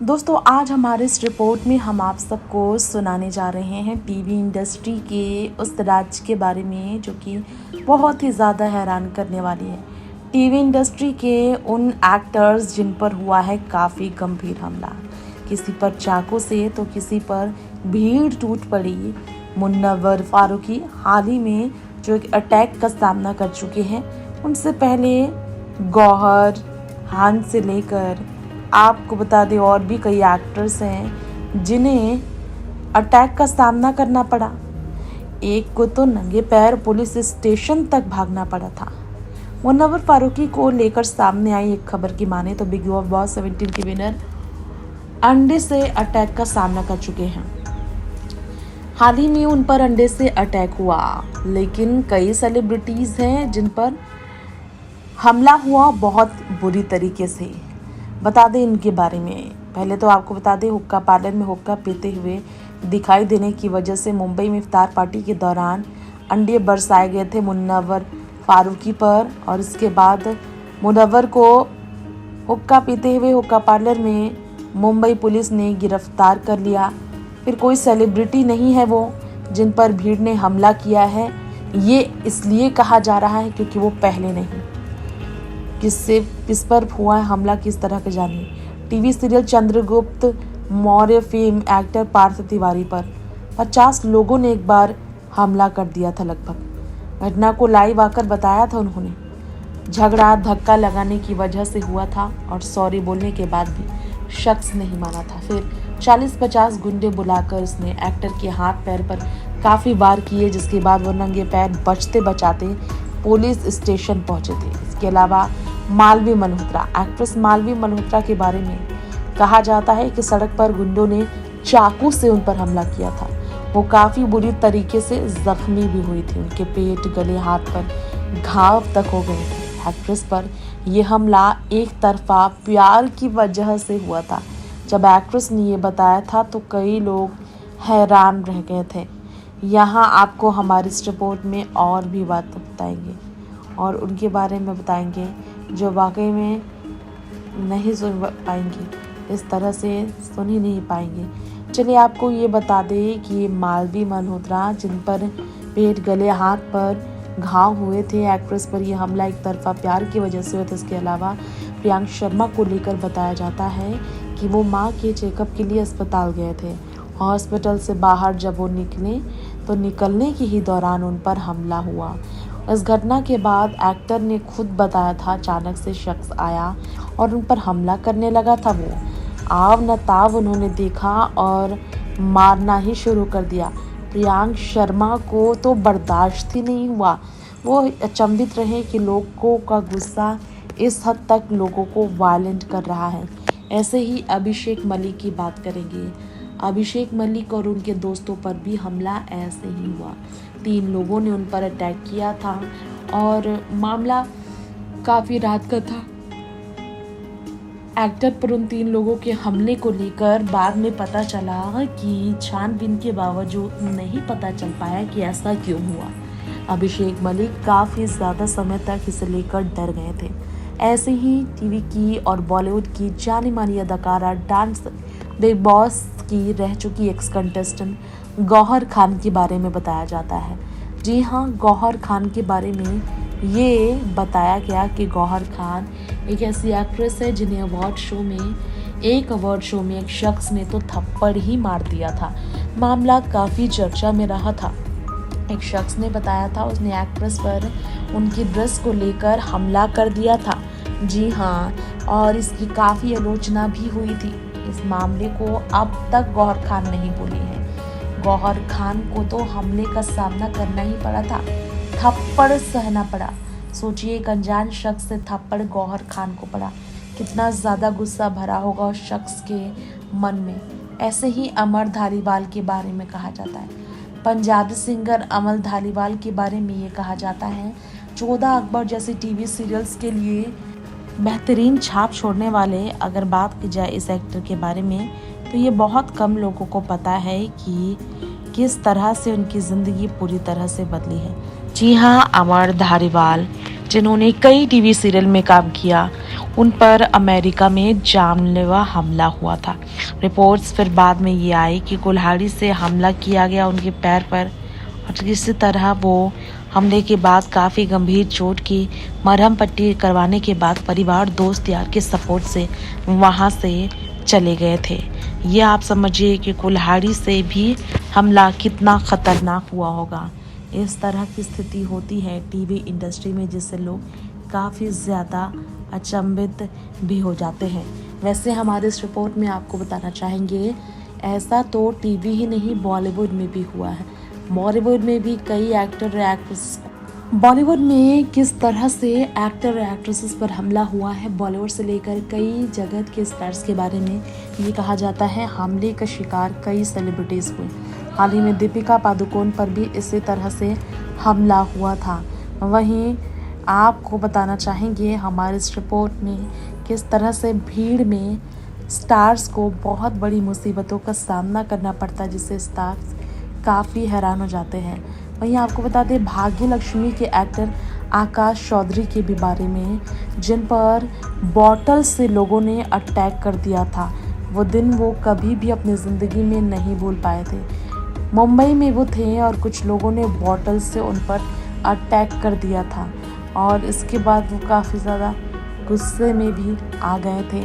दोस्तों, आज हमारे इस रिपोर्ट में हम आप सबको सुनाने जा रहे हैं टीवी इंडस्ट्री के उस राज के बारे में जो कि बहुत ही ज़्यादा हैरान करने वाली है। टीवी इंडस्ट्री के उन एक्टर्स जिन पर हुआ है काफ़ी गंभीर हमला, किसी पर चाकू से तो किसी पर भीड़ टूट पड़ी। मुन्नवर फारूकी हाल ही में जो एक अटैक का सामना कर चुके हैं। उनसे पहले गौहर खान से लेकर आपको बता दें और भी कई एक्टर्स हैं जिन्हें अटैक का सामना करना पड़ा। एक को तो नंगे पैर पुलिस स्टेशन तक भागना पड़ा था। मुन्नवर फारूकी को लेकर सामने आई एक खबर की माने तो बिग बॉस 17 के विनर अंडे से अटैक का सामना कर चुके हैं। हाल ही में उन पर अंडे से अटैक हुआ, लेकिन कई सेलिब्रिटीज हैं जिन पर हमला हुआ बहुत बुरी तरीके से। बता दें इनके बारे में। पहले तो आपको बता दें, हुक्का पार्लर में हुक्का पीते हुए दिखाई देने की वजह से मुंबई में इफ्तार पार्टी के दौरान अंडे बरसाए गए थे मुन्नवर फारूकी पर, और इसके बाद मुन्नवर को हुक्का पीते हुए हुक्का पार्लर में मुंबई पुलिस ने गिरफ्तार कर लिया। फिर कोई सेलिब्रिटी नहीं है वो जिन पर भीड़ ने हमला किया है। ये इसलिए कहा जा रहा है क्योंकि वो पहले नहीं। किस पर हुआ है हमला, किस तरह का जानिए। TV serial Chandragupta Maurya fame actor Parth Tiwari पर 50 लोगों ने एक बार हमला कर दिया था। लगभग घटना को लाइव आकर बताया था उन्होंने। झगड़ा धक्का लगाने की वजह से हुआ था और सॉरी बोलने के बाद भी शख्स नहीं माना था। फिर 40-50 गुंडे बुलाकर उसने एक्टर के हाथ पैर पर काफ़ी वार किए, जिसके बाद वो नंगे पैर बचते बचाते पुलिस स्टेशन पहुंचे थे। इसके अलावा मालवी मल्होत्रा, एक्ट्रेस मालवी मल्होत्रा के बारे में कहा जाता है कि सड़क पर गुंडों ने चाकू से उन पर हमला किया था। वो काफ़ी बुरी तरीके से जख्मी भी हुई थी। उनके पेट, गले, हाथ पर घाव तक हो गए थे। एक्ट्रेस पर यह हमला एक तरफा प्यार की वजह से हुआ था। जब एक्ट्रेस ने ये बताया था तो कई लोग हैरान रह गए थे। यहाँ आपको हमारी इस रिपोर्ट में और भी बात बताएंगे और उनके बारे में बताएंगे जो वाकई में नहीं सुन पाएंगे, इस तरह से सुन ही नहीं पाएंगे। चलिए आपको ये बता दें कि ये मालवी मल्होत्रा जिन पर पेट, गले, हाथ पर घाव हुए थे, एक्ट्रेस पर यह हमला एक तरफा प्यार की वजह से हुआ था। इसके अलावा प्रियांक शर्मा को लेकर बताया जाता है कि वो माँ के चेकअप के लिए अस्पताल गए थे। हॉस्पिटल से बाहर जब वो निकले तो निकलने के ही दौरान उन पर हमला हुआ। इस घटना के बाद एक्टर ने खुद बताया था अचानक से शख्स आया और उन पर हमला करने लगा था। वो आव न ताव उन्होंने देखा और मारना ही शुरू कर दिया। प्रियांक शर्मा को तो बर्दाश्त ही नहीं हुआ। वो अचंभित रहे कि लोगों का गुस्सा इस हद तक लोगों को वायलेंट कर रहा है। ऐसे ही अभिषेक मलिक की बात करेंगे। अभिषेक मलिक और उनके दोस्तों पर भी हमला ऐसे ही हुआ। 3 लोगों ने उन पर अटैक किया था और मामला काफ़ी रात का था। एक्टर पर उन 3 लोगों के हमले को लेकर बाद में पता चला कि छानबीन के बावजूद नहीं पता चल पाया कि ऐसा क्यों हुआ। अभिषेक मलिक काफ़ी ज़्यादा समय तक इसे लेकर डर गए थे। ऐसे ही टीवी की और बॉलीवुड की जानी मानी अदाकारा, डांस बिग बॉस की रह चुकी एक्स कंटेस्टेंट गौहर खान के बारे में बताया जाता है। जी हाँ, गौहर खान के बारे में ये बताया गया कि गौहर खान एक ऐसी एक्ट्रेस है जिन्हें अवार्ड शो में एक शख्स ने तो थप्पड़ ही मार दिया था। मामला काफ़ी चर्चा में रहा था। एक शख्स ने बताया था उसने एक्ट्रेस पर उनकी ड्रेस को लेकर हमला कर दिया था। जी हाँ, और इसकी काफ़ी आलोचना भी हुई थी। इस मामले को अब तक गौहर खान नहीं बोली है। गौहर खान को तो हमले का सामना करना ही पड़ा था, थप्पड़ सहना पड़ा। सोचिए, एक अनजान शख्स से थप्पड़ गौहर खान को पड़ा, कितना ज़्यादा गुस्सा भरा होगा उस शख्स के मन में। ऐसे ही अमर धालीवाल के बारे में कहा जाता है। पंजाबी सिंगर अमर धालीवाल के बारे में ये कहा जाता है 14 अकबर जैसे टीवी सीरियल्स के लिए बेहतरीन छाप छोड़ने वाले। अगर बात की जाए इस एक्टर के बारे में तो ये बहुत कम लोगों को पता है कि किस तरह से उनकी ज़िंदगी पूरी तरह से बदली है। जी हाँ, अमर धालीवाल जिन्होंने कई टीवी सीरियल में काम किया, उन पर अमेरिका में जानलेवा हमला हुआ था। रिपोर्ट्स फिर बाद में ये आई कि कुल्हाड़ी से हमला किया गया उनके पैर पर, और किसी तरह वो हमले के बाद काफ़ी गंभीर चोट की मरहम पट्टी करवाने के बाद परिवार दोस्त यार के सपोर्ट से वहाँ से चले गए थे। ये आप समझिए कि कुल्हाड़ी से भी हमला कितना खतरनाक हुआ होगा। इस तरह की स्थिति होती है टीवी इंडस्ट्री में, जिससे लोग काफ़ी ज़्यादा अचंभित भी हो जाते हैं। वैसे हमारे इस रिपोर्ट में आपको बताना चाहेंगे, ऐसा तो टीवी ही नहीं बॉलीवुड में भी हुआ है। बॉलीवुड में भी कई एक्टर एक्ट्रेस, बॉलीवुड में किस तरह से एक्टर एक्ट्रेसेस पर हमला हुआ है, बॉलीवुड से लेकर कई जगत के स्टार्स के बारे में ये कहा जाता है हमले का शिकार कई सेलिब्रिटीज़ हुए। हाल ही में दीपिका पादुकोण पर भी इसी तरह से हमला हुआ था। वहीं आपको बताना चाहेंगे हमारे इस रिपोर्ट में किस तरह से भीड़ में स्टार्स को बहुत बड़ी मुसीबतों का सामना करना पड़ता है, जिससे स्टार्स काफ़ी हैरान हो जाते हैं। वहीं आपको बता दें भाग्य लक्ष्मी के एक्टर आकाश चौधरी के भी बारे में, जिन पर बॉटल से लोगों ने अटैक कर दिया था। वो दिन वो कभी भी अपनी ज़िंदगी में नहीं भूल पाए थे। मुंबई में वो थे और कुछ लोगों ने बॉटल से उन पर अटैक कर दिया था, और इसके बाद वो काफ़ी ज़्यादा गुस्से में भी आ गए थे।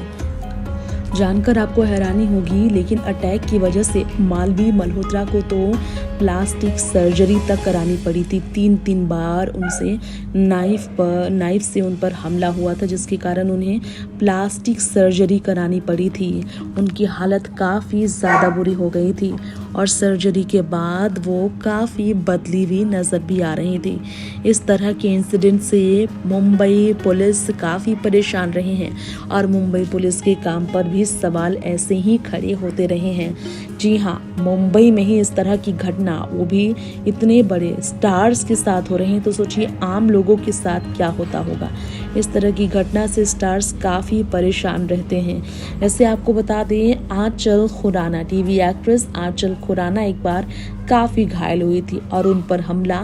जानकर आपको हैरानी होगी, लेकिन अटैक की वजह से मालवी मल्होत्रा को तो प्लास्टिक सर्जरी तक करानी पड़ी थी। 3 बार उनसे नाइफ से उन पर हमला हुआ था, जिसके कारण उन्हें प्लास्टिक सर्जरी करानी पड़ी थी। उनकी हालत काफ़ी ज़्यादा बुरी हो गई थी और सर्जरी के बाद वो काफ़ी बदली हुई नज़र भी आ रही थी। इस तरह के इंसिडेंट से मुंबई पुलिस काफ़ी परेशान रहे हैं और मुंबई पुलिस के काम पर भी सवाल ऐसे ही खड़े होते रहे हैं। जी हाँ, मुंबई में ही इस तरह की घटना, वो भी इतने बड़े स्टार्स के साथ हो रहे हैं, तो सोचिए आम लोगों के साथ क्या होता होगा। इस तरह की घटना से स्टार्स काफ़ी परेशान रहते हैं। ऐसे आपको बता दें, आंचल खुराना, टीवी एक्ट्रेस आंचल खुराना एक बार काफ़ी घायल हुई थी और उन पर हमला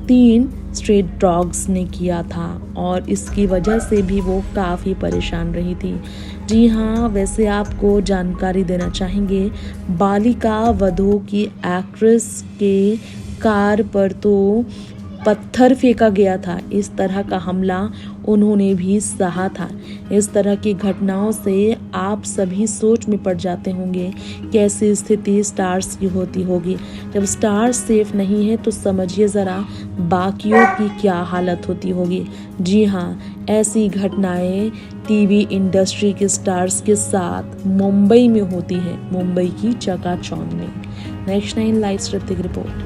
3 स्ट्रीट डॉग्स ने किया था, और इसकी वजह से भी वो काफ़ी परेशान रही थी। जी हाँ, वैसे आपको जानकारी देना चाहेंगे, बालिका वधू की एक्ट्रेस के कार पर तो पत्थर फेंका गया था। इस तरह का हमला उन्होंने भी सहा था। इस तरह की घटनाओं से आप सभी सोच में पड़ जाते होंगे कैसी स्थिति स्टार्स की होती होगी। जब स्टार्स सेफ नहीं है तो समझिए ज़रा बाकियों की क्या हालत होती होगी। जी हाँ, ऐसी घटनाएं टीवी इंडस्ट्री के स्टार्स के साथ मुंबई में होती है, मुंबई की चकाचौंध में। Next 9 live Hrithik report.